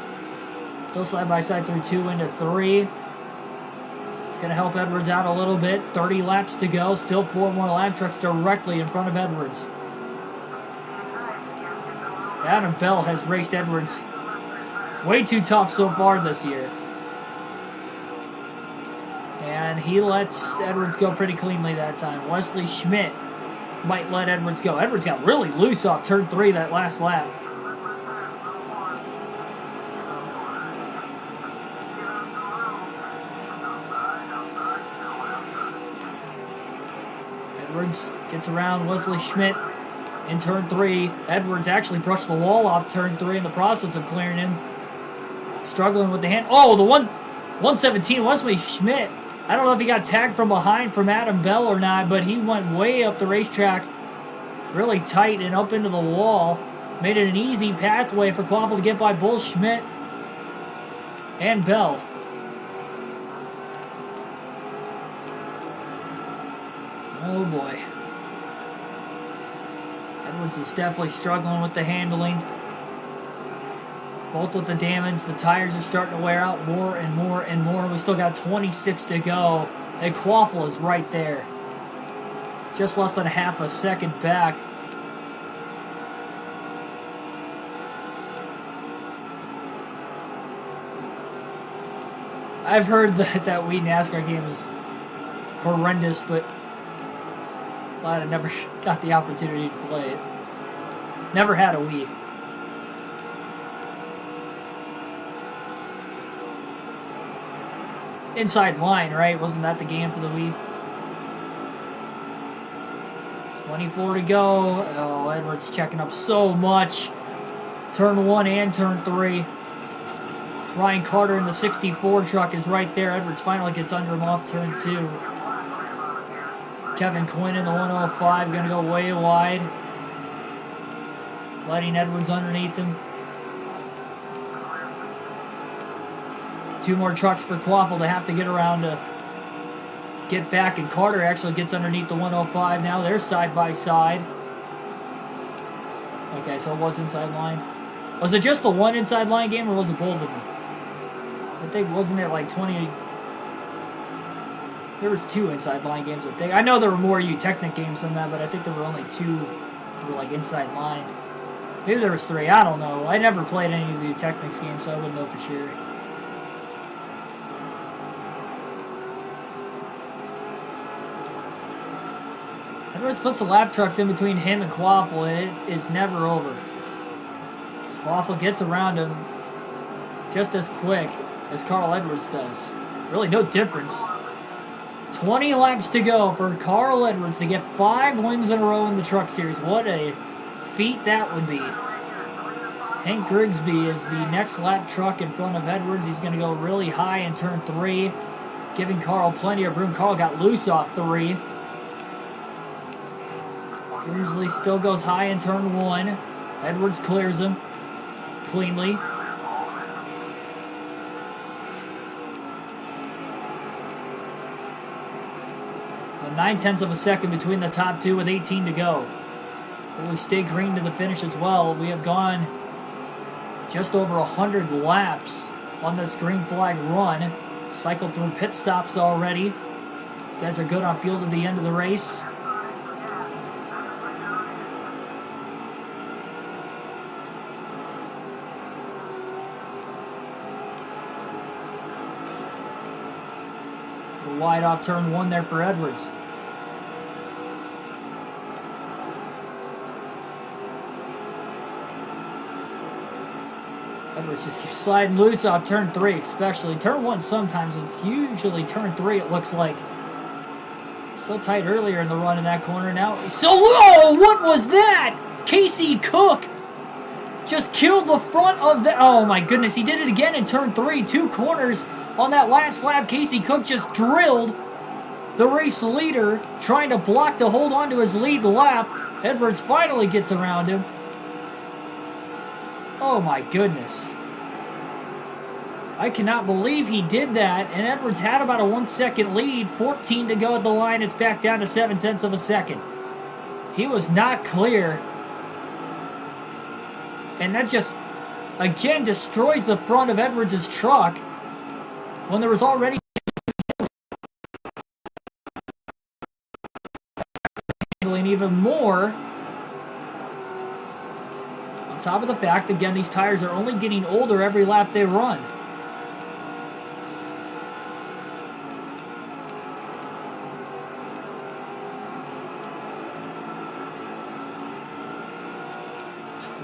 Still side-by-side through 2 into 3. It's going to help Edwards out a little bit. 30 laps to go. Still 4 more lap trucks directly in front of Edwards. Adam Bell has raced Edwards way too tough so far this year. And he lets Edwards go pretty cleanly that time. Wesley Schmidt might let Edwards go. Edwards got really loose off turn 3 that last lap. Edwards gets around Wesley Schmidt in turn 3. Edwards actually brushed the wall off turn 3 in the process of clearing him. Struggling with the hand. Oh, the 117 Wesley Schmidt. I don't know if he got tagged from behind from Adam Bell or not, but he went way up the racetrack, really tight and up into the wall. Made it an easy pathway for Quaffle to get by both Schmidt and Bell. Oh boy. Edwards is definitely struggling with the handling. Both with the damage, the tires are starting to wear out more and more and more. We still got 26 to go. And Quaffle is right there. Just less than half a second back. I've heard that Wii NASCAR game is horrendous, but glad I never got the opportunity to play it. Never had a Wii. Inside line, right? Wasn't that the game for the Wii? 24 to go. Oh, Edwards checking up so much. Turn 1 and turn 3. Ryan Carter in the 64 truck is right there. Edwards finally gets under him off turn 2. Kevin Quinn in the 105 going to go way wide. Letting Edwards underneath him. 2 more trucks for Quaffle to have to get around to get back, and Carter actually gets underneath the 105 now. They're side by side. Okay, so it was inside line. Was it just the one inside line game, or was it both of them? I think, wasn't it like 20... There was 2 inside line games, I think. I know there were more U-Technic games than that, but I think there were only 2 that were like inside line. Maybe there was 3, I don't know. I never played any of the U-Technics games, so I wouldn't know for sure. Edwards puts the lap trucks in between him and Quaffle. It is never over. Quaffle gets around him just as quick as Carl Edwards does. Really no difference. 20 laps to go for Carl Edwards to get 5 wins in a row in the Truck Series. What a feat that would be. Hank Grigsby is the next lap truck in front of Edwards. He's going to go really high in turn 3, giving Carl plenty of room. Carl got loose off 3. Grimsley still goes high in turn 1. Edwards clears him cleanly. A 9/10 of a second between the top 2 with 18 to go. But we stay green to the finish as well. We have gone just over 100 laps on this green flag run. Cycled through pit stops already. These guys are good on field at the end of the race. Wide off turn 1 there for Edwards. Edwards just keeps sliding loose off turn 3, especially. Turn 1 sometimes, it's usually turn 3 it looks like. So tight earlier in the run in that corner. Now, so, oh, what was that? Casey Cook just killed the front of the... Oh, my goodness. He did it again in turn 3. 2 corners on that last lap. Casey Cook just drilled the race leader, trying to block to hold on to his lead lap. Edwards finally gets around him. Oh, my goodness. I cannot believe he did that, and Edwards had about a 1 second lead. 14 to go at the line. It's back down to 0.7 of a second. He was not clear. And that just, again, destroys the front of Edwards' truck when there was already handling even more. On top of the fact, again, these tires are only getting older every lap they run.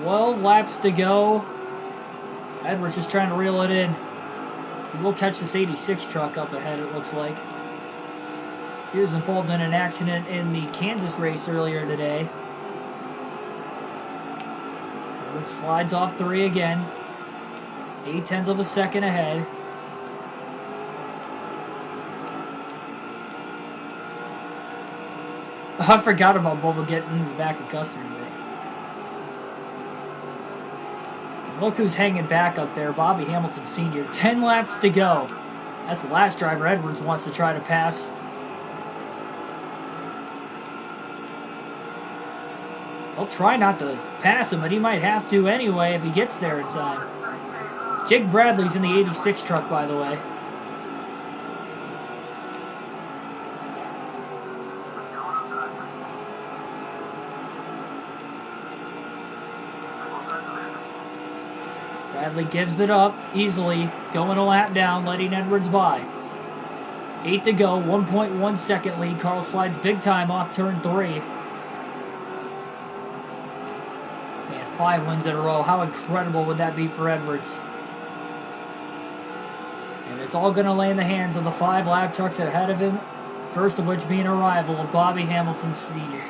Twelve laps to go. Edwards just trying to reel it in. He will catch this 86 truck up ahead, it looks like. He was involved in an accident in the Kansas race earlier today. Edwards slides off 3 again. 0.8 of a second ahead. I forgot about Bubba getting in the back of Custer. Look who's hanging back up there, Bobby Hamilton Sr. 10 laps to go. That's the last driver Edwards wants to try to pass. He'll try not to pass him, but he might have to anyway if he gets there in time. Jake Bradley's in the 86 truck, by the way. Bradley gives it up easily, going a lap down, letting Edwards by. 8 to go, 1.1 second lead. Carl slides big time off turn 3. Man, 5 wins in a row. How incredible would that be for Edwards? And it's all going to lay in the hands of the 5 lap trucks ahead of him, first of which being a rival of Bobby Hamilton Sr.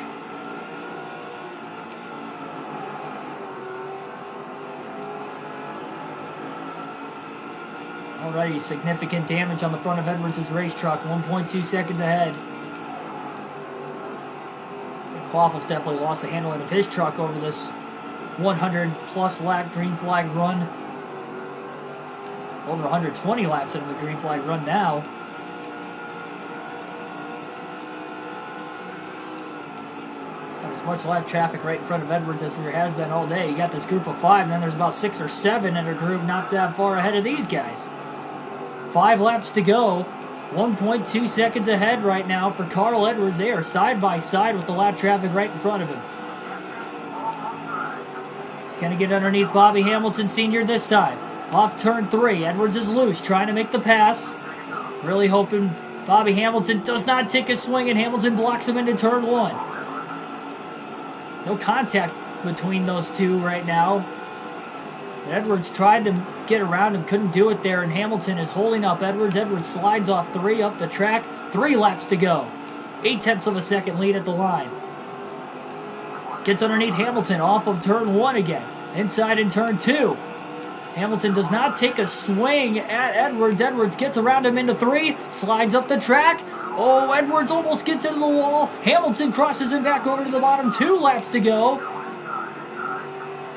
Already significant damage on the front of Edwards' race truck, 1.2 seconds ahead. Quaffle's definitely lost the handling of his truck over this 100-plus lap green flag run. Over 120 laps into the green flag run now. There's much lap traffic right in front of Edwards as there has been all day. You got this group of 5, and then there's about 6 or 7 in a group not that far ahead of these guys. 5 laps to go. 1.2 seconds ahead right now for Carl Edwards. They are side by side with the lap traffic right in front of him. He's going to get underneath Bobby Hamilton Sr. this time. Off turn 3. Edwards is loose, trying to make the pass. Really hoping Bobby Hamilton does not take a swing, and Hamilton blocks him into turn 1. No contact between those two right now. Edwards tried to get around him, couldn't do it there, and Hamilton is holding up Edwards. Edwards slides off 3 up the track. 3 laps to go. 0.8 of a second lead at the line. Gets underneath Hamilton off of turn 1 again. Inside in turn 2. Hamilton does not take a swing at Edwards. Edwards gets around him into 3. Slides up the track. Oh, Edwards almost gets into the wall. Hamilton crosses him back over to the bottom. 2 laps to go.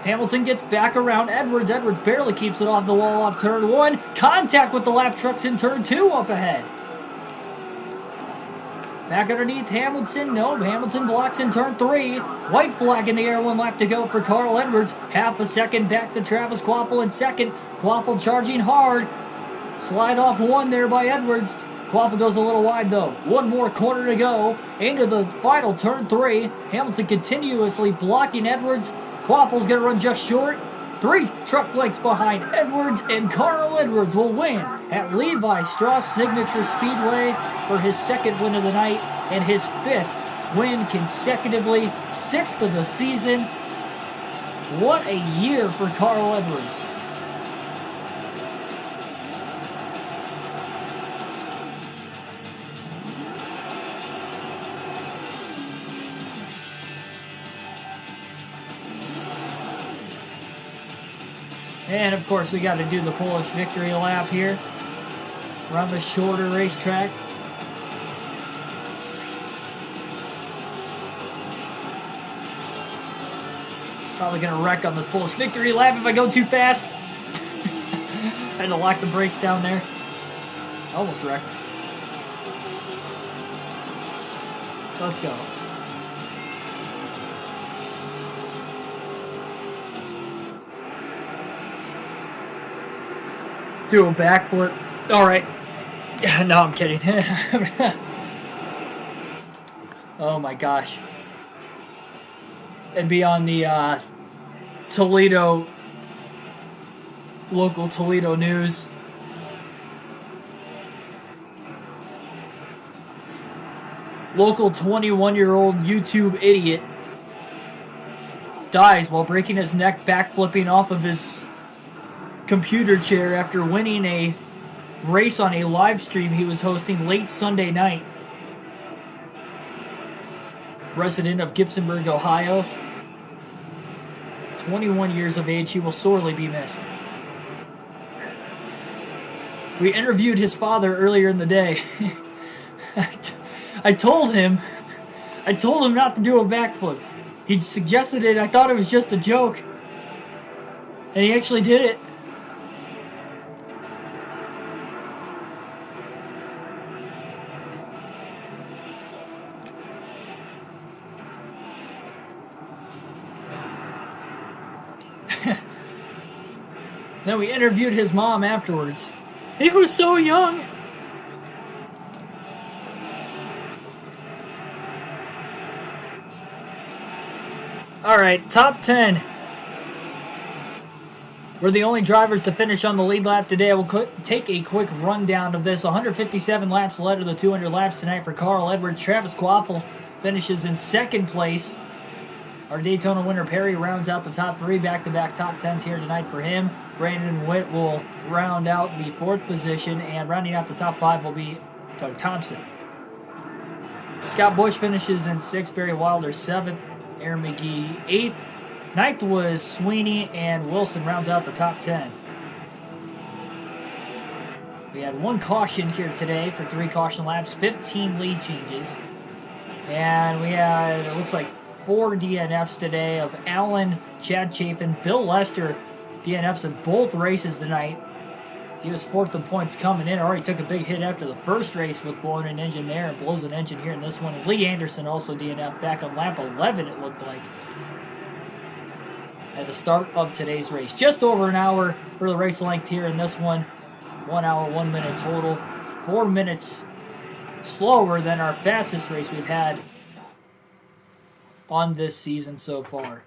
Hamilton gets back around Edwards. Edwards barely keeps it off the wall off turn 1. Contact with the lap trucks in turn 2 up ahead. Back underneath Hamilton. No, Hamilton blocks in turn 3. White flag in the air, 1 lap to go for Carl Edwards. Half a second back to Travis Quaffle in second. Quaffle charging hard. Slide off 1 there by Edwards. Quaffle goes a little wide though. 1 more corner to go. Into the final turn 3. Hamilton continuously blocking Edwards. Quaffle's going to run just short. 3 truck lengths behind Edwards, and Carl Edwards will win at Levi Straus Signature Speedway for his 2nd win of the night and his 5th win consecutively, 6th of the season. What a year for Carl Edwards. And, of course, we got to do the Polish victory lap here. Around the shorter racetrack. Probably going to wreck on this Polish victory lap if I go too fast. I had to lock the brakes down there. Almost wrecked. Let's go. Do a backflip. All right. Yeah, no, I'm kidding. Oh my gosh. And be on the Toledo, local Toledo news. Local 21-year-old YouTube idiot dies while breaking his neck backflipping off of his computer chair after winning a race on a live stream he was hosting late Sunday night. Resident of Gibsonburg, Ohio. 21 years of age, he will sorely be missed. We interviewed his father earlier in the day. I told him not to do a backflip. He suggested it. I thought it was just a joke. And he actually did it. Then we interviewed his mom afterwards. He was so young. Alright, top 10. We're the only drivers to finish on the lead lap today. I will take a quick rundown of this. 157 laps led to the 200 laps tonight for Carl Edwards. Travis Quaffle finishes in second place. Our Daytona winner Perry rounds out the top three. Back-to-back top 10s here tonight for him. Brandon Witt will round out the fourth position, and rounding out the top five will be Doug Thompson. Scott Bush finishes in sixth. Barry Wilder seventh. Aaron McGee eighth. Ninth was Sweeney, and Wilson rounds out the top 10. We had one caution here today for 3 caution laps, 15 lead changes. And we had, it looks like, 4 DNFs today of Allen, Chad Chafin, Bill Lester DNFs in both races tonight. He was fourth in points coming in. Already took a big hit after the first race with blowing an engine there, and blows an engine here in this one. And Lee Anderson also DNF'd back on lap 11, it looked like, at the start of today's race. Just over an hour for the race length here in this one. 1 hour, 1 minute total. 4 minutes slower than our fastest race we've had on this season so far.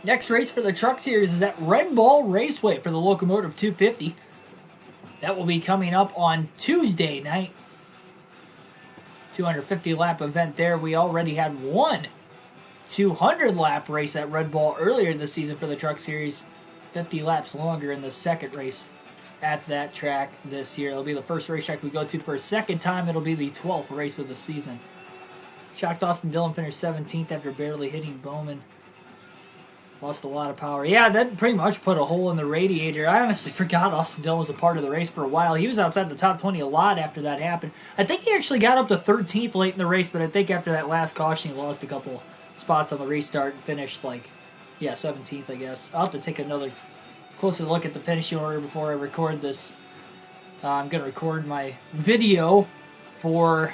Next race for the Truck Series is at Red Ball Raceway for the Locomotive 250. That will be coming up on Tuesday night. 250 lap event there. We already had one 200 lap race at Red Ball earlier this season for the Truck Series. 50 laps longer in the second race at that track this year. It'll be the first racetrack we go to for a second time. It'll be the 12th race of the season. Shocked Austin Dillon finished 17th after barely hitting Bowman. Lost a lot of power. Yeah, that pretty much put a hole in the radiator. I honestly forgot Austin Dillon was a part of the race for a while. He was outside the top 20 a lot after that happened. I think he actually got up to 13th late in the race, but I think after that last caution, he lost a couple spots on the restart and finished 17th, I guess. I'll have to take another closer look at the finishing order before I record this. I'm going to record my video for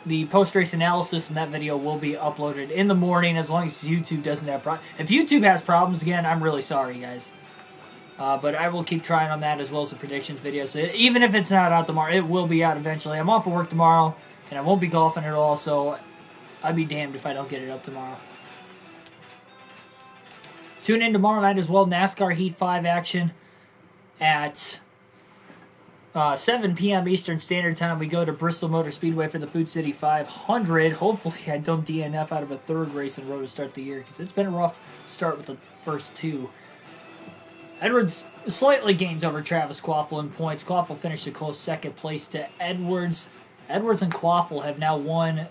the post-race analysis, and that video will be uploaded in the morning as long as YouTube doesn't have problems. If YouTube has problems again, I'm really sorry, guys. But I will keep trying on that as well as the predictions video. So even if it's not out tomorrow, it will be out eventually. I'm off of work tomorrow, and I won't be golfing at all, so I'd be damned if I don't get it up tomorrow. Tune in tomorrow night as well. NASCAR Heat 5 action at 7 p.m. Eastern Standard Time. We go to Bristol Motor Speedway for the Food City 500. Hopefully I don't DNF out of a third race in a row to start the year, because it's been a rough start with the first two. Edwards slightly gains over Travis Quaffle in points. Quaffle finished a close second place to Edwards. Edwards and Quaffle have now won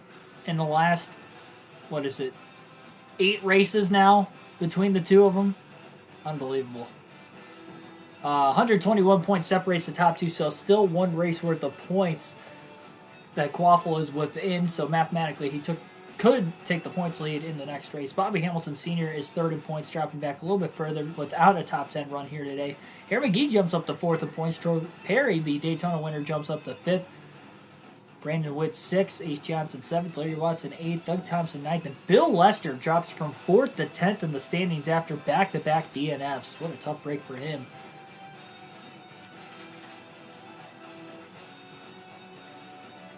in the last, 8 races now between the two of them. Unbelievable. 121 points separates the top two, so still 1 race worth of points that Quaffle is within. So mathematically, he could take the points lead in the next race. Bobby Hamilton Sr. is 3rd in points, dropping back a little bit further without a top 10 run here today. Harry McGee jumps up to 4th in points. Troy Perry, the Daytona winner, jumps up to 5th. Brandon Witt 6th, Ace Johnson 7th, Larry Watson 8th, Doug Thompson 9th, and Bill Lester drops from 4th to 10th in the standings after back-to-back DNFs. What a tough break for him.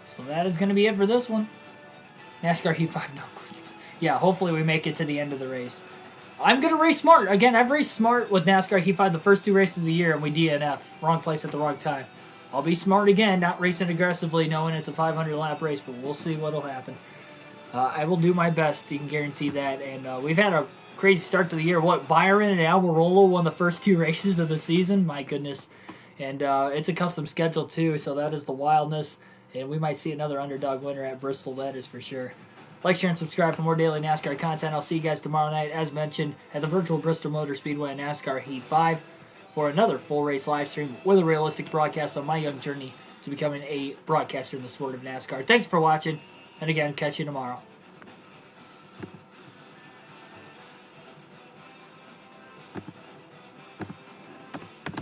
So that is going to be it for this one. NASCAR Heat 5, no clue. Yeah, hopefully we make it to the end of the race. I'm going to race smart. Again, I've raced smart with NASCAR Heat 5 the first 2 races of the year, and we DNF. Wrong place at the wrong time. I'll be smart again, not racing aggressively, knowing it's a 500-lap race, but we'll see what will happen. I will do my best, you can guarantee that. And we've had a crazy start to the year. Byron and Albarolo won the first 2 races of the season? My goodness. And it's a custom schedule, too, so that is the wildness. And we might see another underdog winner at Bristol, that is for sure. Like, share, and subscribe for more daily NASCAR content. I'll see you guys tomorrow night, as mentioned, at the virtual Bristol Motor Speedway NASCAR Heat 5 for another full race live stream with a realistic broadcast on my young journey to becoming a broadcaster in the sport of NASCAR. Thanks for watching, and again, catch you tomorrow.